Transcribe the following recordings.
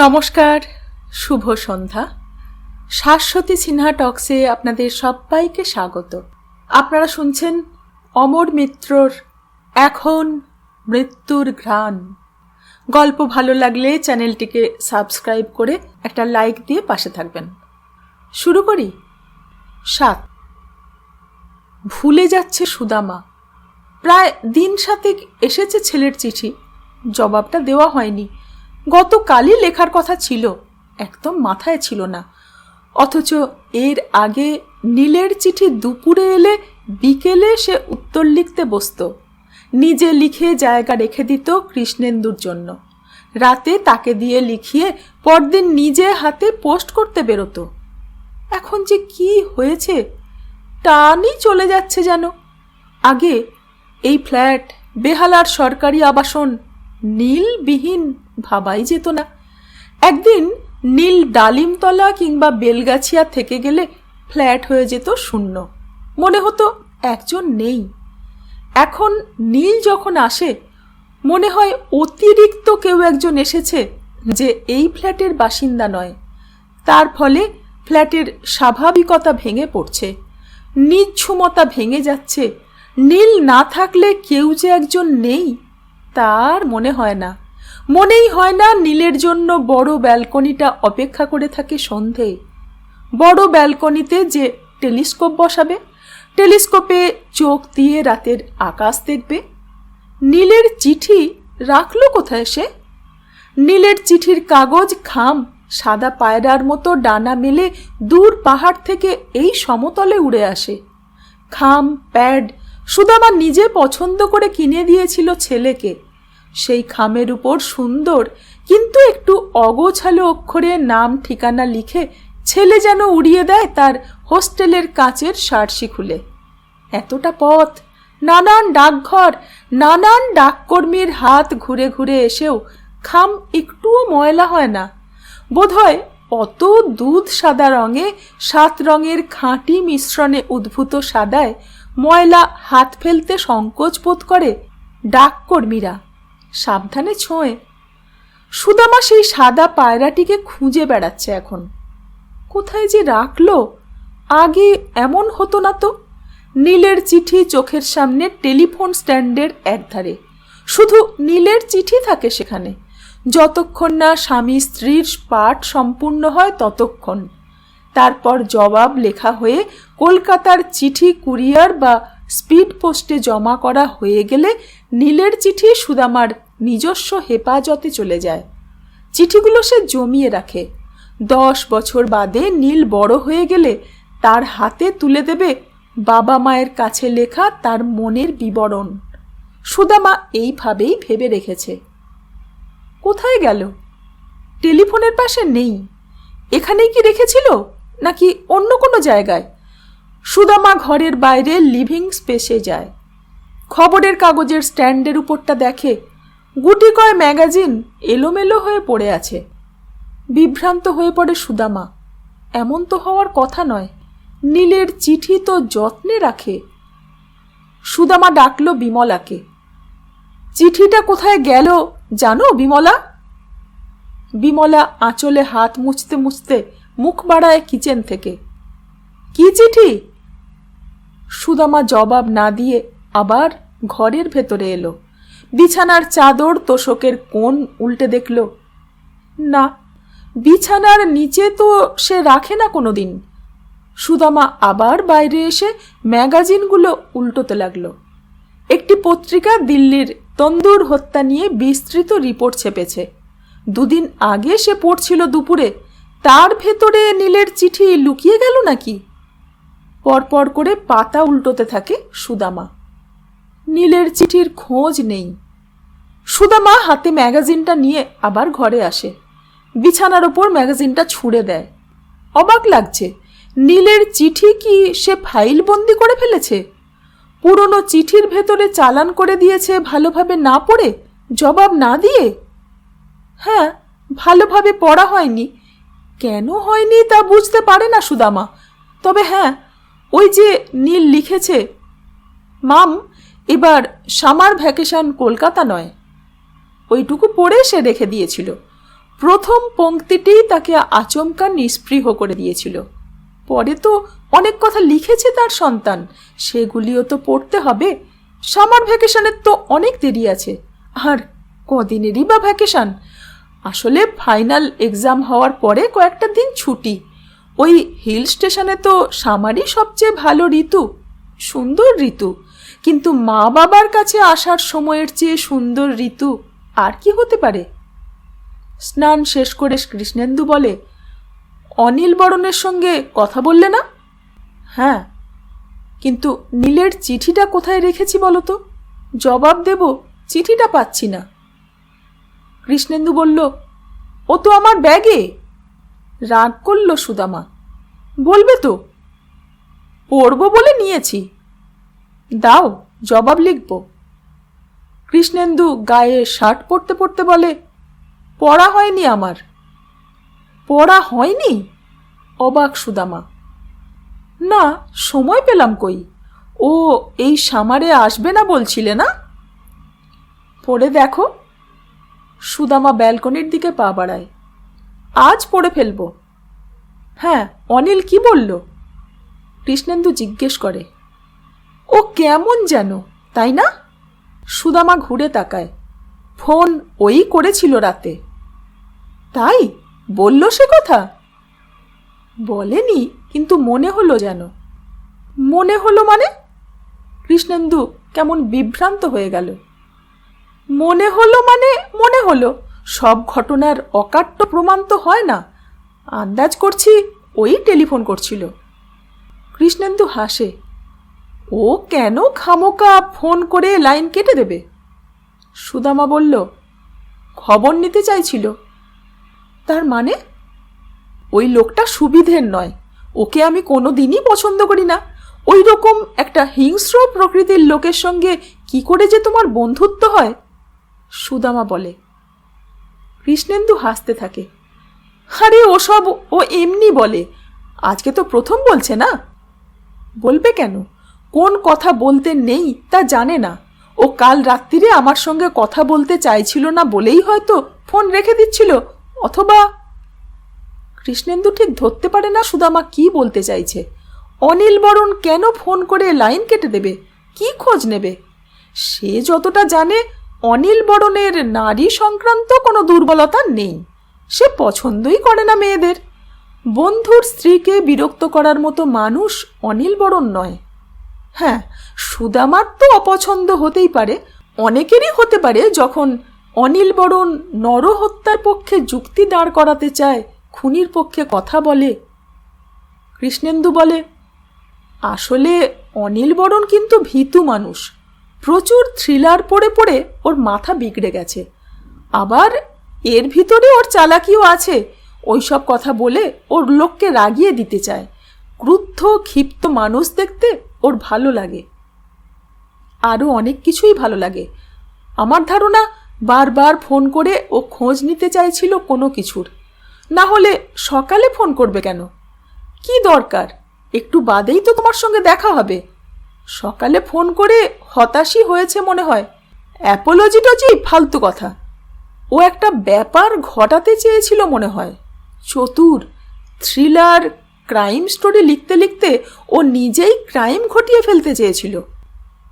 নমস্কার, শুভ সন্ধ্যা। শাশ্বতী সিনহা টক্সে আপনাদের সবাইকে স্বাগত। আপনারা শুনছেন অমর মিত্রর এখন মৃত্যুর ঘ্রাণ। গল্প ভালো লাগলে চ্যানেলটিকে সাবস্ক্রাইব করে একটা লাইক দিয়ে পাশে থাকবেন। শুরু করি। 7। ভুলে যাচ্ছে সুদামা। প্রায় দিন 7 এসেছে ছেলের চিঠি, জবাবটা দেওয়া হয়নি। গতকালই লেখার কথা ছিল, একদম মাথায় ছিল না। অথচ এর আগে নীলের চিঠি দুপুরে এলে বিকেলে সে উত্তর লিখতে বসত। নিজে লিখে জায়গা রেখে দিত কৃষ্ণেন্দুর জন্য। রাতে তাকে দিয়ে লিখিয়ে পরদিন নিজে হাতে পোস্ট করতে বেরোতো। এখন যে কি হয়েছে, টানই চলে যাচ্ছে যেন। আগে এই ফ্ল্যাট, বেহালার সরকারি আবাসন নীলবিহীন ভাবাই যেত না। একদিন নীল ডালিমতলা কিংবা বেলগাছিয়া থেকে গেলে ফ্ল্যাট হয়ে যেত শূন্য, মনে হতো একজন নেই। এখন নীল যখন আসে মনে হয় অতিরিক্ত কেউ একজন এসেছে যে এই ফ্ল্যাটের বাসিন্দা নয়। তার ফলে ফ্ল্যাটের স্বাভাবিকতা ভেঙে পড়ছে, নিঝুমতা ভেঙে যাচ্ছে। নীল না থাকলে কেউ যে একজন নেই তার মনে হয় না। মনেই হয় না নীলের জন্য বড় ব্যালকনিটা অপেক্ষা করে থাকে সন্ধে। বড় ব্যালকনিতে যে টেলিস্কোপ বসাবে, টেলিস্কোপে চোখ দিয়ে রাতের আকাশ দেখবে। নীলের চিঠি রাখলো কোথায় সে? নীলের চিঠির কাগজ খাম সাদা পায়রার মতো ডানা মেলে দূর পাহাড় থেকে এই সমতলে উড়ে আসে। খাম, প্যাড সুদামা নিজে পছন্দ করে কিনে দিয়েছিল ছেলেকে। সেই খামের উপর সুন্দর কিন্তু একটু অগোছালো অক্ষরে নাম ঠিকানা লিখে ছেলে যেন উড়িয়ে দেয় তার হোস্টেলের কাচের শার্সি খুলে। এতটা পথ, নানান ডাকঘর, নানান ডাককর্মীর হাত ঘুরে ঘুরে এসেও খাম একটুও ময়লা হয় না। বোধহয় অত দুধ সাদা রঙে 7 রঙের খাঁটি মিশ্রণে উদ্ভূত সাদায় ময়লা হাত ফেলতে সংকোচ বোধ করে ডাককর্মীরা, সাবধানে ছোঁয়। সুদামা সেই সাদা পায়রাটিকে খুঁজে বেড়াচ্ছে এখন। কোথায় যে রাখলো? আগে এমন হতো না তো। নীলের চিঠি চোখের সামনে টেলিফোন স্ট্যান্ডের একধারে, শুধু নীলের চিঠি থাকে সেখানে। যতক্ষণ না স্বামী স্ত্রীর পাঠ সম্পূর্ণ হয় ততক্ষণ। তারপর জবাব লেখা হয়ে কলকাতার চিঠি কুরিয়ার বা স্পিড পোস্টে জমা করা হয়ে গেলে নীলের চিঠি সুদামার নিজস্ব হেফাজতে চলে যায়। চিঠিগুলো সে জমিয়ে রাখে। 10 বছর বাদে নীল বড় হয়ে গেলে তার হাতে তুলে দেবে বাবা মায়ের কাছে লেখা তার মনের বিবরণ। সুদামা এইভাবেই ভেবে রেখেছে। কোথায় গেল? টেলিফোনের পাশে নেই। এখানেই কি রেখেছিল নাকি অন্য কোনো জায়গায়? সুদামা ঘরের বাইরে লিভিং স্পেসে যায়। খবরের কাগজের স্ট্যান্ডের উপরটা দেখে গুটি কয় ম্যাগাজিন এলোমেলো হয়ে পড়ে আছে। বিভ্রান্ত হয়ে পড়ে সুদামা। এমন তো হওয়ার কথা নয়। নীলের চিঠি তো যত্নে রাখে। সুদামা ডাকল বিমলাকে। চিঠিটা কোথায় গেল জানো বিমলা? বিমলা আঁচলে হাত মুছতে মুছতে মুখ বাড়ায় কিচেন থেকে। কি চিঠি? সুদামা জবাব না দিয়ে আবার ঘরের ভেতরে এলো। বিছানার চাদর তোষকের কোণ উল্টে দেখল। না, বিছানার নিচে তো সে রাখে না কোনোদিন। সুদামা আবার বাইরে এসে ম্যাগাজিনগুলো উল্টোতে লাগলো। একটি পত্রিকা দিল্লির তন্দুর হত্যা নিয়ে বিস্তৃত রিপোর্ট ছেপেছে। 2 দিন আগে সে পড়ছিল দুপুরে। তার ভেতরে নীলের চিঠি লুকিয়ে গেল নাকি? পরপর করে পাতা উল্টোতে থাকে সুদামা। নীলের চিঠির খোঁজ নেই। সুদামা হাতে ম্যাগাজিনটা নিয়ে আবার ঘরে আসে। বিছানার ওপর ম্যাগাজিনটা ছুঁড়ে দেয়। অবাক লাগছে, নীলের চিঠি কি সে ফাইল বন্দি করে ফেলেছে? পুরনো চিঠির ভেতরে চালান করে দিয়েছে ভালোভাবে না পড়ে, জবাব না দিয়ে? হ্যাঁ, ভালোভাবে পড়া হয়নি। কেন হয়নি তা বুঝতে পারে না সুদামা। তবে হ্যাঁ, ওই যে নীল লিখেছে, মাম এবার সামার ভ্যাকেশন কলকাতা নয়, ওইটুকু পড়ে সে রেখে দিয়েছিল। প্রথম পংক্তিটি তাকে আচমকা নিস্পৃহ করে দিয়েছিল। পরে তো অনেক কথা লিখেছে তার সন্তান, সেগুলিও তো পড়তে হবে। সামার ভ্যাকেশনের তো অনেক দেরি আছে, আর কদিনেরই বা ভ্যাকেশন। আসলে ফাইনাল এক্সাম হওয়ার পরে কয়েকটা দিন ছুটি। ওই হিল স্টেশনে তো সামারই সবচেয়ে ভালো ঋতু, সুন্দর ঋতু। কিন্তু মা বাবার কাছে আসার সময়ের চেয়ে সুন্দর ঋতু আর কি হতে পারে? স্নান শেষ করে কৃষ্ণেন্দু বলে, অনিল বরণের সঙ্গে কথা বললে না? হ্যাঁ, কিন্তু নীলের চিঠিটা কোথায় রেখেছি বলো তো? জবাব দেব, চিঠিটা পাচ্ছি না। কৃষ্ণেন্দু বলল, ও তো আমার ব্যাগে। রাগ করল সুদামা। বলবে তো? পড়ব বলে নিয়েছি। দাও, জবাব লিখব। কৃষ্ণেন্দু গায়ে শার্ট পরতে পরতে বলে, পড়া হয়নি আমার। পড়া হয়নি? অবাক সুদামা। না, সময় পেলাম কই। ও এই সামারে আসবে না বলছিলে না? পড়ে দেখো। সুদামা ব্যালকনির দিকে পা বাড়ায়। আজ পড়ে ফেলব। হ্যাঁ, অনিল কি বলল? কৃষ্ণেন্দু জিজ্ঞেস করে। ও কেমন যেন, তাই না? সুদামা ঘুরে তাকায়। ফোন ওই করেছিল রাতে। তাই বলল সে কথা? বলেনি, কিন্তু মনে হলো যেন। মনে হলো মানে? কৃষ্ণেন্দু কেমন বিভ্রান্ত হয়ে গেল। মনে হলো মানে মনে হলো, সব ঘটনার অকাট্য প্রমাণ তো হয় না। আন্দাজ করছি ওই টেলিফোন করছিল। কৃষ্ণেন্দু হাসে। ও কেন খামোকা ফোন করে লাইন কেটে দেবে? সুদামা বলল, খবর নিতে চাইছিল। তার মানে? ওই লোকটা সুবিধের নয়, ওকে আমি কোনো দিনই পছন্দ করি না। ওই রকম একটা হিংস্র প্রকৃতির লোকের সঙ্গে কি করে যে তোমার বন্ধুত্ব হয়? সুদামা বলে। কৃষ্ণেন্দু হাসতে থাকে। আরে ওসব ও এমনি বলে, আজকে তো প্রথম বলছে না। বলবে কেন? কোন কথা বলতে নেই তা জানে না। ও কাল রাত্রিরে আমার সঙ্গে কথা বলতে চাইছিল না বলেই হয়তো ফোন রেখে দিচ্ছিল, অথবা। কৃষ্ণেন্দু ঠিক ধরতে পারে না সুদামা কি বলতে চাইছে। অনিল বরণ কেন ফোন করে লাইন কেটে দেবে? কি খোঁজ নেবে? সে যতটা জানে, অনিল বরণের নারী সংক্রান্ত কোনো দুর্বলতা নেই। সে পছন্দই করে না মেয়েদের। বন্ধুর স্ত্রীকে বিরক্ত করার মতো মানুষ অনিল বরণ নয়। হ্যাঁ, সুদামার তো অপছন্দ হতেই পারে, অনেকেরই হতে পারে, যখন অনিল বরণ নরহত্যার পক্ষে যুক্তি দাঁড় করাতে চায়, খুনির পক্ষে কথা বলে। কৃষ্ণেন্দু বলে, আসলে অনিল বরণ কিন্তু ভীতু মানুষ। প্রচুর থ্রিলার পড়ে পড়ে ওর মাথা বিগড়ে গেছে। আবার এর ভিতরে ওর চালাকিও আছে। ওইসব কথা বলে ওর লোককে রাগিয়ে দিতে চায়। ক্রুদ্ধ ক্ষিপ্ত মানুষ দেখতে ওর ভালো লাগে। আরও অনেক কিছুই ভালো লাগে। আমার ধারণা বারবার ফোন করে ও খোঁজ নিতে চাইছিল কোনো কিছুর। না হলে সকালে ফোন করবে কেন? কি দরকার? একটু বাদেই তো তোমার সঙ্গে দেখা হবে। সকালে ফোন করে হতাশই হয়েছে মনে হয়। অ্যাপোলজি টজি ফালতু কথা। ও একটা ব্যাপার ঘটাতে চেয়েছিল মনে হয়। চতুর। থ্রিলার ক্রাইম স্টোরি লিখতে লিখতে ও নিজেই ক্রাইম ঘটিয়ে ফেলতে চেয়েছিল।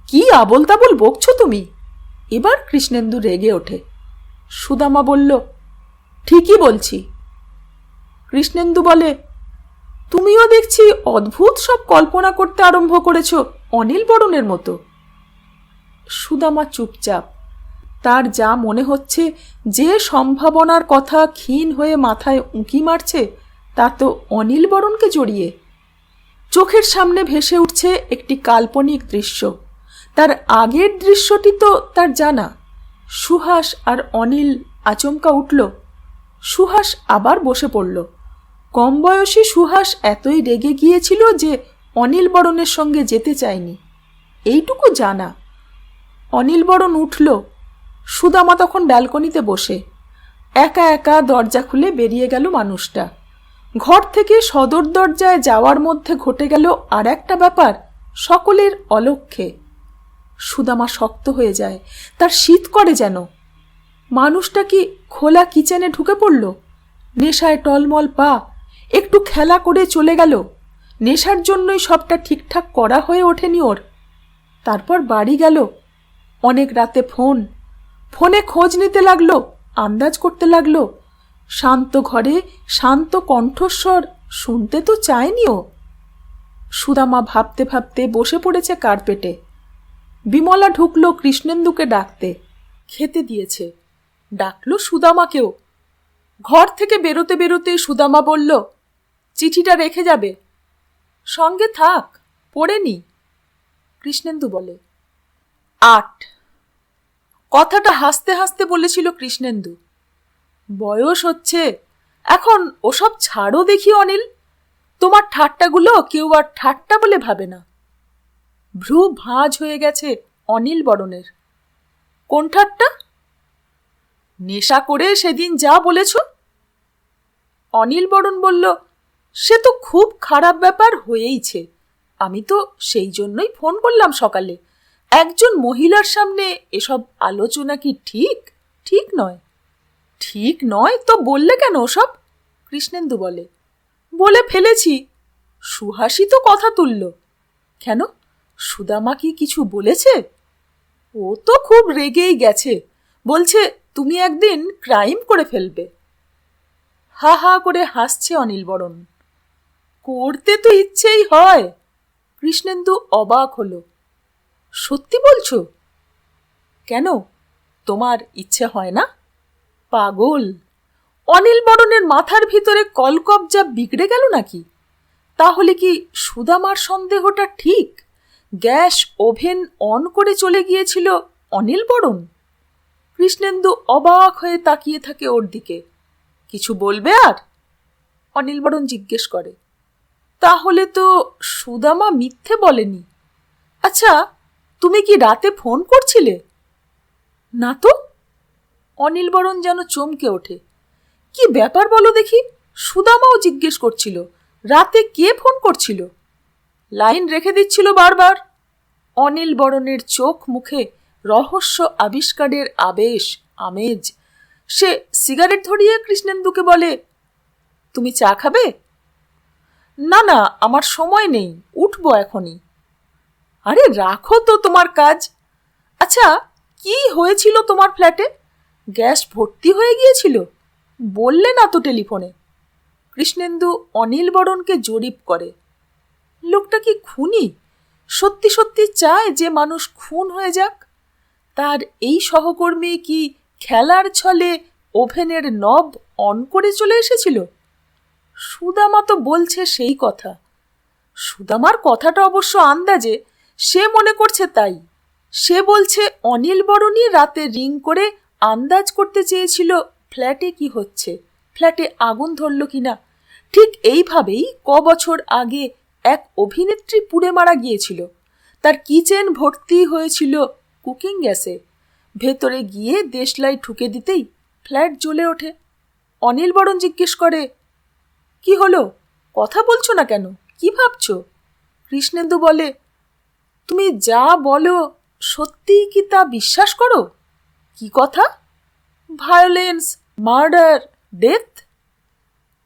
কি আবোল তাবোল বকছো তুমি? এবার কৃষ্ণেন্দু রেগে ওঠে। সুদামা বলল, ঠিকই বলছি। কৃষ্ণেন্দু বলে, তুমিও দেখছি অদ্ভুত সব কল্পনা করতে আরম্ভ করেছ অনিল বরণের মতো। সুদামা চুপচাপ। তার যা মনে হচ্ছে, যে সম্ভাবনার কথা ক্ষীণ হয়ে মাথায় উঁকি মারছে, তা তো অনিল বরণকে জড়িয়ে। চোখের সামনে ভেসে উঠছে একটি কাল্পনিক দৃশ্য। তার আগের দৃশ্যটি তো তার জানা। সুহাস আর অনিল। আচমকা উঠল। সুহাস আবার বসে পড়ল। কম বয়সী সুহাস এতই রেগে গিয়েছিল যে অনিল বরণের সঙ্গে যেতে চায়নি, এইটুকু জানা। অনিল বরণ উঠল। সুদামা তখন ব্যালকনিতে বসে। একা একা দরজা খুলে বেরিয়ে গেল মানুষটা। ঘর থেকে সদর দরজায় যাওয়ার মধ্যে ঘটে গেল আর একটা ব্যাপার, সকলের অলক্ষ্যে। সুদামা শক্ত হয়ে যায়, তার শীত করে যেন। মানুষটা কি খোলা কিচেনে ঢুকে পড়ল? নেশায় টলমল পা একটু খেলা করে চলে গেল। নেশার জন্যই সবটা ঠিকঠাক করা হয়ে ওঠেনি ওর। তারপর বাড়ি গেল, অনেক রাতে ফোনে খোঁজ নিতে লাগলো, আন্দাজ করতে লাগলো। শান্ত ঘরে শান্ত কণ্ঠস্বর শুনতে তো চায়নি ও। সুদামা ভাবতে ভাবতে বসে পড়েছে কার্পেটে। বিমলা ঢুকলো কৃষ্ণেন্দুকে ডাকতে, খেতে দিয়েছে। ডাকলো সুদামাকেও। ঘর থেকে বেরোতে বেরোতেই সুদামা বলল, চিঠিটা রেখে যাবে? সঙ্গে থাক, পড়ে নি। কৃষ্ণেন্দু বলে, 8। কথাটা হাসতে হাসতে বলেছিল কৃষ্ণেন্দু। বয়স হচ্ছে, এখন ওসব ছাড়ো দেখি অনিল। তোমার ঠাট্টাগুলো কেউ আর ঠাট্টা বলে ভাবে না। ভ্রু ভাঁজ হয়ে গেছে অনিল বরণের। কোন ঠাট্টা? নেশা করে সেদিন যা বলেছ। অনিল বরণ বলল, সে তো খুব খারাপ ব্যাপার হয়েইছে। আমি তো সেই জন্যই ফোন করলাম সকালে। একজন মহিলার সামনে এসব আলোচনা কি ঠিক? ঠিক নয়। ঠিক নয় তো বললে কেন ওসব? কৃষ্ণেন্দু বলে, বলে ফেলেছি। সুহাসী তো কথা তুলল। কেন, সুদামা কি কিছু বলেছে? ও তো খুব রেগেই গেছে, বলছে তুমি একদিন ক্রাইম করে ফেলবে। হা হা করে হাসছে অনিল বরণ। করতে তো ইচ্ছেই হয়। কৃষ্ণেন্দু অবাক হলো। সত্যি বলছো? কেন, তোমার ইচ্ছে হয় না? পাগল, অনিল বরণের মাথার ভিতরে কলকবজা বিগড়ে গেল নাকি? তাহলে কি সুদামার সন্দেহটা ঠিক? গ্যাস ওভেন অন করে চলে গিয়েছিল অনিল বরণ? কৃষ্ণেন্দু অবাক হয়ে তাকিয়ে থাকে ওর দিকে। কিছু বলবে আর? অনিল বরণ জিজ্ঞেস করে। তাহলে তো সুদামা মিথ্যে বলেনি। আচ্ছা, তুমি কি রাতে ফোন করছিলে? না তো। অনিল বরণ যেন চমকে ওঠে। কি ব্যাপার বলো দেখি? সুদামাও জিজ্ঞেস করছিল, রাতে কে ফোন করছিল? লাইন রেখে দিচ্ছিল বারবার। অনিল বরণের চোখ মুখে রহস্য আবিষ্কারের আমেজ। সে সিগারেট ধরিয়ে কৃষ্ণেন্দুকে বলে, তুমি চা খাবে? না না, আমার সময় নেই, উঠবো এখনই। আরে রাখো তো তোমার কাজ। আচ্ছা, কি হয়েছিল তোমার ফ্ল্যাটে? গ্যাস ভর্তি হয়ে গিয়েছিল? বললে না তো টেলিফোনে। কৃষ্ণেন্দু অনিল বরণকে জরিপ করে। লোকটা কি খুনি? সত্যি সত্যি চায় যে মানুষ খুন হয়ে যাক? তার এই সহকর্মী কি খেলার ছলে ওভেনের নব অন করে চলে এসেছিল? সুদামা তো বলছে সেই কথা। সুদামার কথাটা অবশ্য আন্দাজে, সে মনে করছে তাই। সে বলছে অনিল বরণই রাতে রিং করে আন্দাজ করতে চেয়েছিল ফ্ল্যাটে কি হচ্ছে, ফ্ল্যাটে আগুন ধরল কিনা। ঠিক এইভাবেই বছর আগে এক অভিনেত্রী পুড়ে মারা গিয়েছিল। তার কিচেন ভর্তি হয়েছিল কুকিং গ্যাসে। ভেতরে গিয়ে দেশলাই ঠুকে দিতেই ফ্ল্যাট জ্বলে ওঠে। অনিল বরণ জিজ্ঞেস করে, কি হলো, কথা বলছো না কেন, কি ভাবছো? কৃষ্ণেন্দু বলে, তুমি যা বলো সত্যিই কি তা বিশ্বাস করো? কি কথা? Violence, murder, death?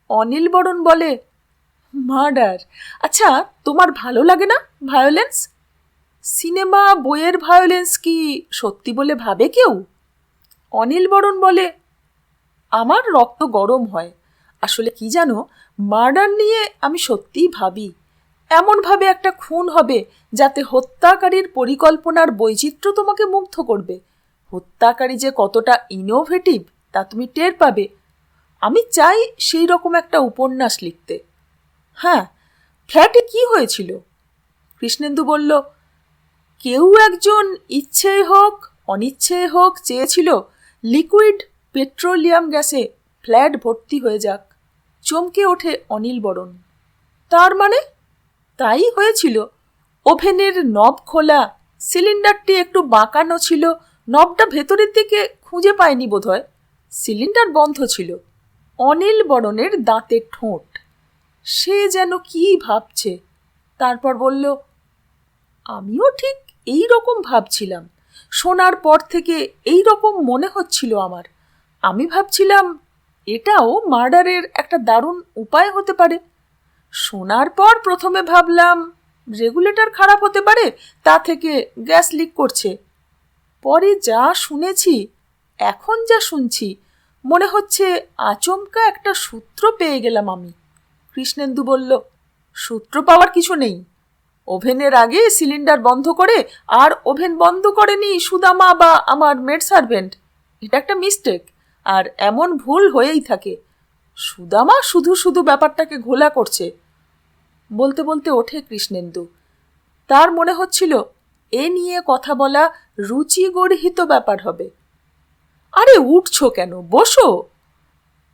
অনিল বরণ বলে, মার্ডার? আচ্ছা, তোমার ভালো লাগে না ভায়োলেন্স? সিনেমা বইয়ের ভায়োলেন্স কি সত্যি বলে ভাবে কেউ? অনিল বরণ বলে, আমার রক্ত গরম হয়। আসলে কি জানো, মার্ডার নিয়ে আমি সত্যিই ভাবি। এমনভাবে একটা খুন হবে যাতে হত্যাকারীর পরিকল্পনার বৈচিত্র্য তোমাকে মুগ্ধ করবে। হত্যাকারী যে কতটা ইনোভেটিভ তা তুমি টের পাবে। আমি চাই সেই রকম একটা উপন্যাস লিখতে। হ্যাঁ, ফ্ল্যাটে কি হয়েছিল? কৃষ্ণেন্দু বলল, কেউ একজন ইচ্ছে হোক অনিচ্ছে হোক চেয়েছিল লিকুইড পেট্রোলিয়াম গ্যাসে ফ্ল্যাট ভর্তি হয়ে যাক। চমকে ওঠে অনিল বরণ। তার মানে? তাই হয়েছিল। ওভেনের নব খোলা, সিলিন্ডারটি একটু বাঁকানো ছিল, নবটা ভেতরের দিকে খুঁজে পায়নি বোধহয়। সিলিন্ডার বন্ধ ছিল। অনিল বরণের দাঁতে ঠোঁট। সে যেন কি ভাবছে। তারপর বলল, আমিও ঠিক এই রকম ভাবছিলাম। শোনার পর থেকে এই রকম মনে হচ্ছিল আমার। আমি ভাবছিলাম এটাও মার্ডারের একটা দারুণ উপায় হতে পারে। শোনার পর প্রথমে ভাবলাম রেগুলেটর খারাপ হতে পারে, তা থেকে গ্যাস লিক করছে। পরে যা শুনেছি, এখন যা শুনছি, মনে হচ্ছে আচমকা একটা সূত্র পেয়ে গেলাম আমি। কৃষ্ণেন্দু বলল, সূত্র পাওয়ার কিছু নেই। ওভেনের আগে সিলিন্ডার বন্ধ করে আর ওভেন বন্ধ করেনি সুদামা বা আমার মেড সার্ভেন্ট। এটা একটা মিস্টেক, আর এমন ভুল হয়েই থাকে। সুদামা শুধু শুধু ব্যাপারটাকে ঘোলা করছে। বলতে বলতে ওঠে কৃষ্ণেন্দু। তার মনে হচ্ছিল এ নিয়ে কথা বলা রুচিগর্হিত ব্যাপার হবে। আরে উঠছো কেন, বসো।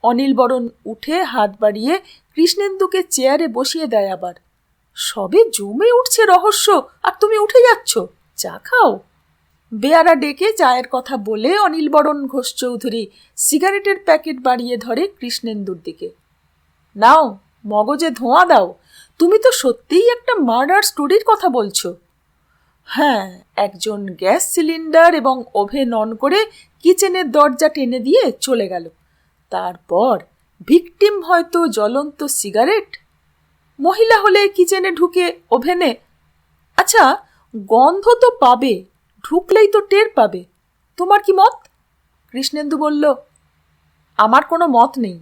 অনিলবরণ উঠে হাত বাড়িয়ে কৃষ্ণেন্দুকে চেয়ারে বসিয়ে দেয় আবার। সবে জমে উঠছে রহস্য, আর তুমি উঠে যাচ্ছ। চা খাও। বেয়ারা ডেকে চায়ের কথা বলে অনিলবরণ ঘোষ চৌধুরী সিগারেটের প্যাকেট বাড়িয়ে ধরে কৃষ্ণেন্দুর দিকে। নাও, মগজে ধোঁয়া দাও। তুমি তো সত্যিই একটা মার্ডার স্টোরির কথা বলছো। হ্যাঁ, একজন গ্যাস সিলিন্ডার এবং ওভেন অন করে কিচেনের দরজা টেনে দিয়ে চলে গেল। তারপর ভিকটিম হয়তো জ্বলন্ত সিগারেট। মহিলা হলে কিচেনে ঢুকে ওভেনে। আচ্ছা, গন্ধ তো পাবে, ঢুকলেই তো টের পাবে। তোমার কি মত? কৃষ্ণেন্দু বলল, আমার কোনো মত নেই।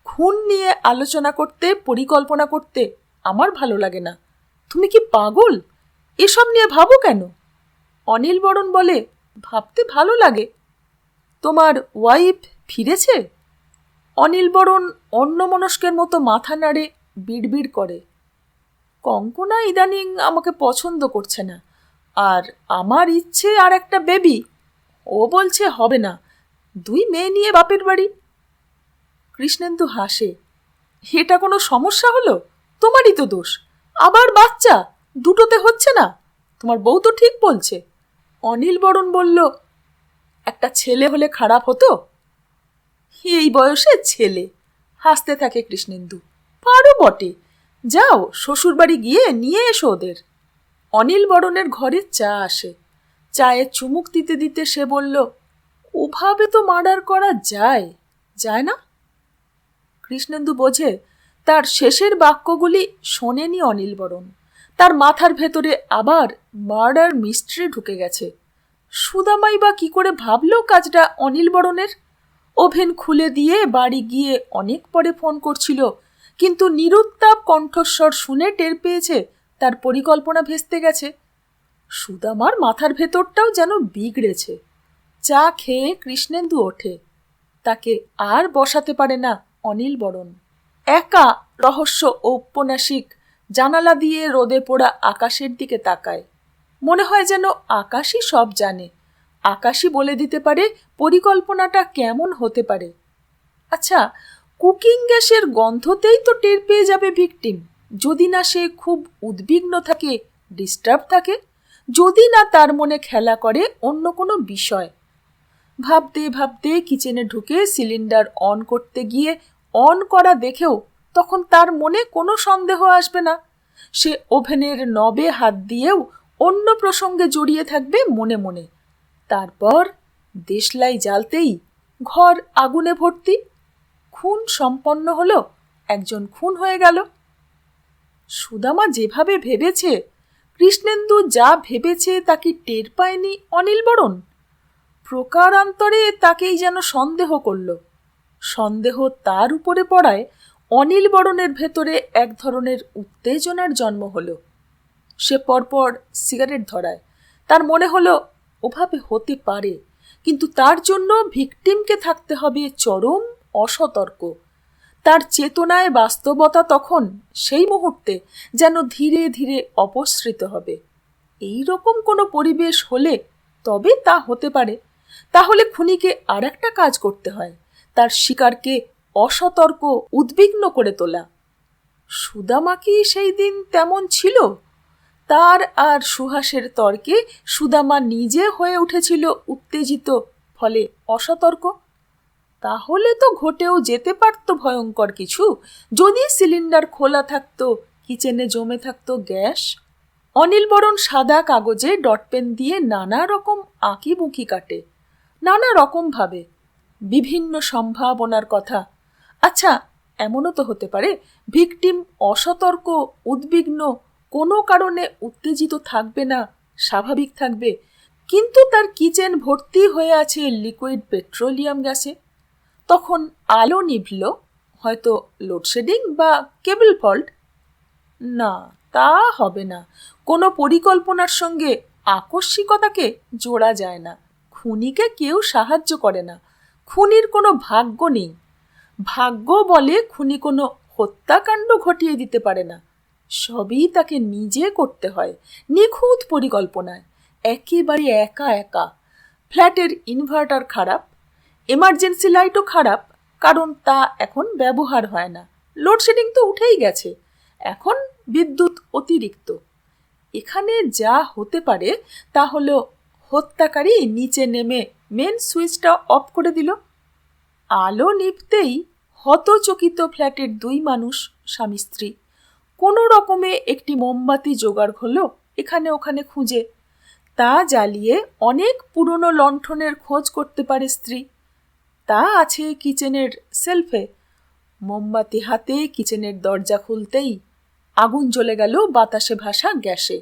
খুন নিয়ে আলোচনা করতে, পরিকল্পনা করতে আমার ভালো লাগে না। তুমি কি পাগল? এসব নিয়ে ভাবো কেন? অনিলবরণ বলে, ভাবতে ভালো লাগে। তোমার ওয়াইফ ফিরেছে? অনিলবরণ অন্যমনস্কের মতো মাথা নাড়ে, বিড়বিড় করে, কঙ্কনা ইদানিং আমাকে পছন্দ করছে না, আর আমার ইচ্ছে আর একটা বেবি। ও বলছে হবে না, 2 মেয়ে নিয়ে বাপের বাড়ি। কৃষ্ণেন্দু হাসে। এটা কোনো সমস্যা হলো? তোমারই তো দোষ। আবার বাচ্চা, দুটোতে হচ্ছে না। তোমার বউ তো ঠিক বলছে। অনিলবরণ বলল, একটা ছেলে হলে খারাপ হতো? এই বয়সে ছেলে? হাসতে থাকে কৃষ্ণেন্দু। পারো বটে, যাও শ্বশুরবাড়ি গিয়ে নিয়ে এসো ওদের। অনিলবরণের ঘরে চা আসে। চায়ে চুমুক দিতে দিতে সে বলল, ওভাবে তো মার্ডার করা যায়, যায় না? কৃষ্ণেন্দু বোঝে তার শেষের বাক্যগুলি শোনেনি অনিলবরণ। তার মাথার ভেতরে আবার মার্ডার মিস্ট্রি ঢুকে গেছে। সুদামাই বা কি করে ভাবল কাজটা অনিলবরণের? ওভেন খুলে দিয়ে বাড়ি গিয়ে অনেক পরে ফোন করছিল, কিন্তু নিরুত্তাপ কণ্ঠস্বর শুনে টের পেয়েছে তার পরিকল্পনা ভেস্তে গেছে। সুদামার মাথার ভেতরটাও যেন বিগড়েছে। চা খেয়ে কৃষ্ণেন্দু ওঠে। তাকে আর বসাতে পারে না অনিলবরণ। একা রহস্য ঔপন্যাসিক জানালা দিয়ে রোদে পোড়া আকাশের দিকে তাকায়। মনে হয় যেন আকাশই সব জানে। আকাশই বলে দিতে পারে পরিকল্পনাটা কেমন হতে পারে। আচ্ছা, কুকিং গ্যাসের গন্ধতেই তো টের পেয়ে যাবে ভিকটিম, যদি না সে খুব উদ্বিগ্ন থাকে, ডিস্টার্ব থাকে, যদি না তার মনে খেলা করে অন্য কোনো বিষয়। ভাবতে ভাবতে কিচেনে ঢুকে সিলিন্ডার অন করতে গিয়ে অন করা দেখেও তখন তার মনে কোনো সন্দেহ আসবে না। সে ওভেনের নবে হাত দিয়েও অন্য প্রসঙ্গে জড়িয়ে থাকবে মনে মনে। তারপর দেশলাই জ্বালতেই ঘর আগুনে ভর্তি। খুন সম্পন্ন হলো, একজন খুন হয়ে গেল। সুদামা যেভাবে ভেবেছে, কৃষ্ণেন্দু যা ভেবেছে তা কি টের পায়নি অনিলবরণ? প্রকারান্তরে তাকেই যেন সন্দেহ করল। সন্দেহ তার উপরে পড়ায় অনিলবরণের ভেতরে এক ধরনের উত্তেজনার জন্ম হলো। সে পরপর সিগারেট ধরায়। তার মনে হলো ওভাবে হতে পারে, কিন্তু তার জন্য ভিকটিমকে থাকতে হবে চরম অসতর্ক। তার চেতনায় বাস্তবতা তখন সেই মুহূর্তে যেন ধীরে ধীরে অপসৃত হবে। এই রকম কোনো পরিবেশ হলে তবে তা হতে পারে। তাহলে খুনিকে আর একটা কাজ করতে হয়, তার শিকারকে অসতর্ক, উদ্বিগ্ন করে তোলা। সুদামা কি সেই দিন তেমন ছিল? তার আর সুহাসের তর্কে সুদামা নিজে হয়ে উঠেছিল উত্তেজিত, ফলে অসতর্ক। তাহলে তো ঘটেও যেতে পারত ভয়ঙ্কর কিছু, যদি সিলিন্ডার খোলা থাকতো, কিচেনে জমে থাকতো গ্যাস। অনিলবরণ সাদা কাগজে ডটপেন দিয়ে নানা রকম আঁকিবুঁকি কাটে, নানা রকম ভাবে। বিভিন্ন সম্ভাবনার কথা। আচ্ছা, এমনও তো হতে পারে ভিকটিম অসতর্ক, উদ্বিগ্ন, কোনো কারণে উত্তেজিত থাকবে না, স্বাভাবিক থাকবে, কিন্তু তার কিচেন ভর্তি হয়ে আছে লিকুইড পেট্রোলিয়াম গ্যাসে। তখন আলো নিভল, হয়তো লোডশেডিং বা কেবল ফল্ট। না, তা হবে না। কোনো পরিকল্পনার সঙ্গে আকস্মিকতাকে জোড়া যায় না। খুনিকে কেউ সাহায্য করে না। খুনির কোনো ভাগ্য নেই। ভাগ্য বলে খুনি কোনো হত্যাকাণ্ড ঘটিয়ে দিতে পারে না। সবই তাকে নিজে করতে হয়, নিখুঁত পরিকল্পনায়, একেবারে একা একা। ফ্ল্যাটের ইনভার্টার খারাপ, এমার্জেন্সি লাইটও খারাপ, কারণ তা এখন ব্যবহার হয় না। লোডশেডিং তো উঠেই গেছে, এখন বিদ্যুৎ অতিরিক্ত। এখানে যা হতে পারে তা হলো হত্যাকারী নিচে নেমে মেন সুইচটা অফ করে দিল। আলো নিভতেই হতচকিত ফ্ল্যাটের দুই মানুষ, স্বামী স্ত্রী, কোনো রকমে একটি মোমবাতি জোগাড় হলো এখানে ওখানে খুঁজে। তা জ্বালিয়ে অনেক পুরনো লণ্ঠনের খোঁজ করতে পারে স্ত্রী। তা আছে কিচেনের সেলফে। মোমবাতি হাতে কিচেনের দরজা খুলতেই আগুন জ্বলে গেল বাতাসে ভাসা গ্যাসে।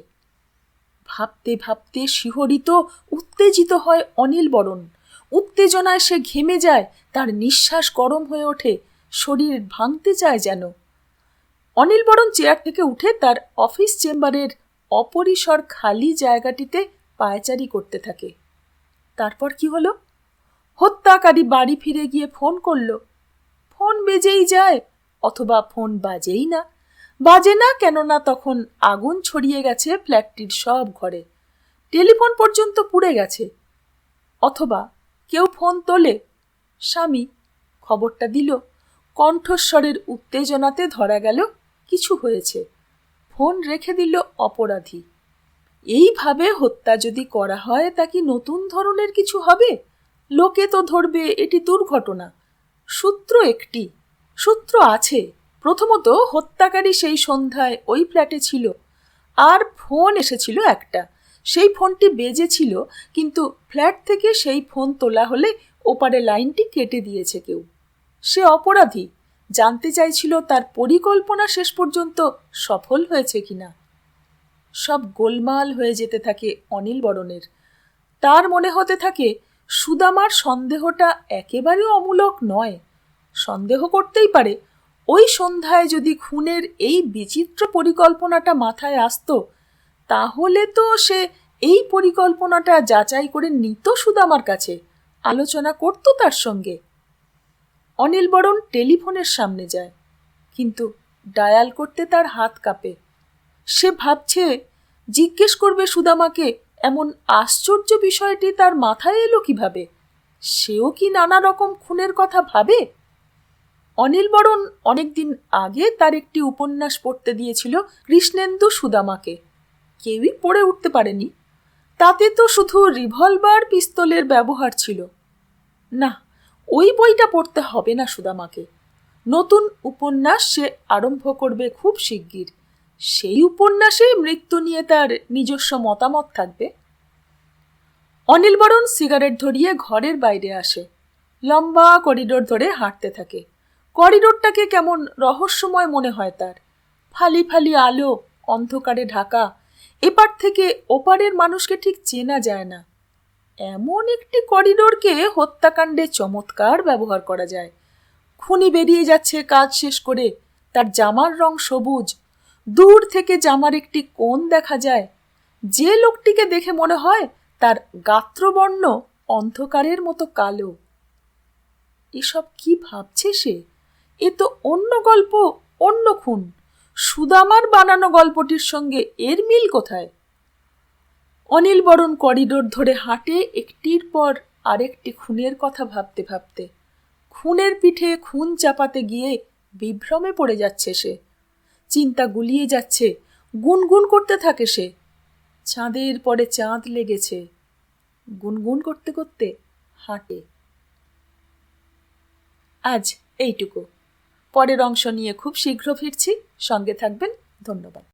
ভাবতে ভাবতে শিহরিত, উত্তেজিত হয় অনিল বরণ। উত্তেজনায় সে ঘেমে যায়, তার নিঃশ্বাস গরম হয়ে ওঠে, শরীর ভাঙতে চায় যেন। অনিল বরণ চেয়ার থেকে উঠে তার অফিস চেম্বারের অপরিসর খালি জায়গাটিতে পায়চারি করতে থাকে। তারপর কি হলো? হত্যাকারী বাড়ি ফিরে গিয়ে ফোন করল। ফোন বেজেই যায়, অথবা ফোন বাজেই না। বাজে না কেননা তখন আগুন ছড়িয়ে গেছে ফ্ল্যাটটির সব ঘরে, টেলিফোন পর্যন্ত পুড়ে গেছে। অথবা কেউ ফোন তোলে, স্বামী খবরটা দিল। কণ্ঠস্বরের উত্তেজনাতে ধরা গেল কিছু হয়েছে। ফোন রেখে দিল অপরাধী। এইভাবে হত্যা যদি করা হয় তা কি নতুন ধরনের কিছু হবে? লোকে তো ধরবে এটি দুর্ঘটনা। সূত্র একটি, সূত্র আছে। প্রথমত, হত্যাকারী সেই সন্ধ্যায় ওই ফ্ল্যাটে ছিল, আর ফোন এসেছিল একটা। সেই ফোনটি বেজেছিল, কিন্তু ফ্ল্যাট থেকে সেই ফোন তোলা হলে ওপারে লাইনটি কেটে দিয়েছে কেউ। সে অপরাধী, জানতে চাইছিল তার পরিকল্পনা শেষ পর্যন্ত সফল হয়েছে কিনা। সব গোলমাল হয়ে যেতে থাকে অনিল বরণের। তার মনে হতে থাকে সুদামার সন্দেহটা একেবারে অমূলক নয়। সন্দেহ করতেই পারে ওই সন্ধ্যায় যদি খুনের এই বিচিত্র পরিকল্পনাটা মাথায় আসতো, তাহলে তো সে এই পরিকল্পনাটা যাচাই করে নিত সুদামার কাছে, আলোচনা করত তার সঙ্গে। অনিল বরণ টেলিফোনের সামনে যায়, কিন্তু ডায়াল করতে তার হাত কাঁপে। সে ভাবছে জিজ্ঞেস করবে সুদামাকে এমন আশ্চর্য বিষয়টি তার মাথায় এলো কিভাবে। সেও কি নানা রকম খুনের কথা ভাবে? অনিল বরণ অনেকদিন আগে তার একটি উপন্যাস পড়তে দিয়েছিল কৃষ্ণেন্দু সুদামাকে। কেউই পড়ে উঠতে পারেনি। তাতে তো শুধু রিভলভার পিস্তলের ব্যবহার ছিল। না, ওই বইটা পড়তে হবে না সুদামাকে। নতুন উপন্যাস সে আরম্ভ করবে খুব শিগগির। সেই উপন্যাসে মৃত্যু নিয়ে তার নিজস্ব মতামত থাকবে। অনিল বরণ সিগারেট ধরিয়ে ঘরের বাইরে আসে। লম্বা করিডোর ধরে হাঁটতে থাকে। করিডোরটাকে কেমন রহস্যময় মনে হয় তার। ফালি ফালি আলো, অন্ধকারে ঢাকা। এপার থেকে ওপারের মানুষকে ঠিক চেনা যায় না। এমন একটি করিডোরকে হত্যাকাণ্ডে চমৎকার ব্যবহার করা যায়। খুনি বেরিয়ে যাচ্ছে কাজ শেষ করে। তার জামার রং সবুজ। দূর থেকে জামার একটি কোণ দেখা যায়। যে লোকটিকে দেখে মনে হয় তার গাত্রবর্ণ অন্ধকারের মতো কালো। এসব কি ভাবছে সে? এ তো অন্য গল্প, অন্য খুন। সুদামার বানানো গল্পটির সঙ্গে এর মিল কোথায়? অনিল বরণ করিডোর ধরে হাঁটে একটির পর আরেকটি খুনের কথা ভাবতে ভাবতে। খুনের পিঠে খুন চাপাতে গিয়ে বিভ্রমে পড়ে যাচ্ছে সে। চিন্তা গুলিয়ে যাচ্ছে, গুনগুন করতে থাকে সে। চাঁদের পরে চাঁদ লেগেছে। গুনগুন করতে করতে হাঁটে। আজ এইটুকু। পরের অংশ নিয়ে খুব শীঘ্র ফিরছি। সঙ্গে থাকবেন। ধন্যবাদ।